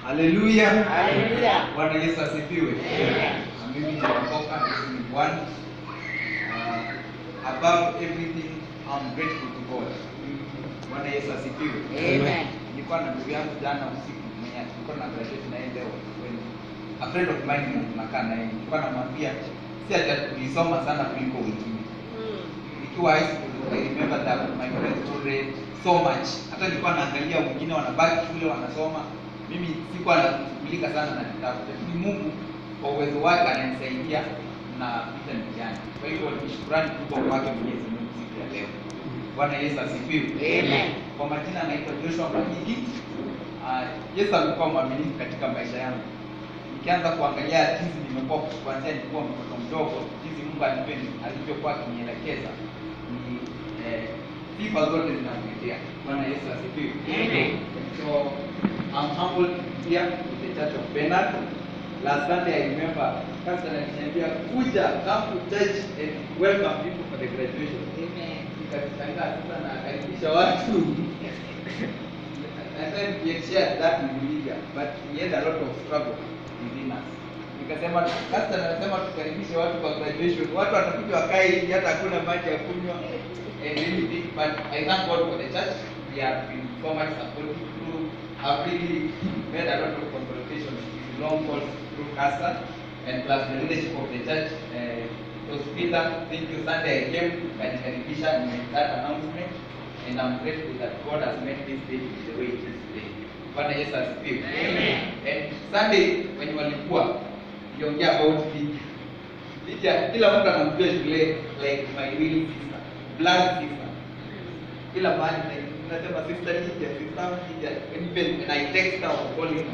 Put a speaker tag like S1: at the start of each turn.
S1: Haleluya.
S2: Haleluya.
S1: Bwana Yesu asifiwe.
S2: Amen.
S1: Na mimi ninaokoka ni Bwana. Above everything I'm grateful to God. Bwana Yesu asifiwe.
S2: Amen.
S1: Nilikuwa na ndugu yangu jana usiku mwenye tulikuwa na graduate na yeye leo. A friend of mine tunakaa naye. Nilikuwa namwambia si ati tulisoma sana kuliko wengine. Nikiwa high school I remember that my friends who read so much. Hata nilikuwa naangalia wengine wanabaki shule wanasoma. Mimi sikuwa nashughulika sana na kitabu. Lakini Mungu kwa uwezo wake ananisaidia na pita mtihani. Kwa hivyo ni shukrani kubwa kwake Mwenyezi Mungu siku ya leo. Bwana Yesu asifiwe.
S2: Amen.
S1: Kwa majina anaitwa Joshua Magigi. Yesu amekuwa mwaminifu katika maisha yangu. Nikianza kuangalia jinsi nimekuwa kuanzia nilikuwa mtoto mdogo, jinsi Mungu alivyokuwa akinielekeza ni sifa zote zinamwendea. Bwana Yesu asifiwe.
S2: Amen.
S1: So I'm humbled here with the Church of Bernard. Last Sunday I remember pastor aliniambia kuja come to church and welcome people for the graduation.
S2: Amen.
S1: Nikashangaa sasa na akaribisha watu. I said we had shared that with Lydia, but we had a lot of struggle within us. Nikasema pastor anasema tukaribishe watu kwa graduation. Watu watakuja wakae hivi hata hakuna maji ya kunywa and anything, but I thank God for the church. We have been so much supportive through. I've really made a lot of consultations with long calls through Pastor and plus the leadership of the church. So Peter, thank you. Sunday I came kanikaribisha and made that announcement, and I'm grateful that God has made this day the way it is today. Bwana Yesu asifiwe.
S2: Amen.
S1: And Sunday when walikuwa niliongea about Lydia, kila mtu anamjua shule like my real sister, blood sister. Kila mahali nasema sister Lydia, and even when I text her or call her,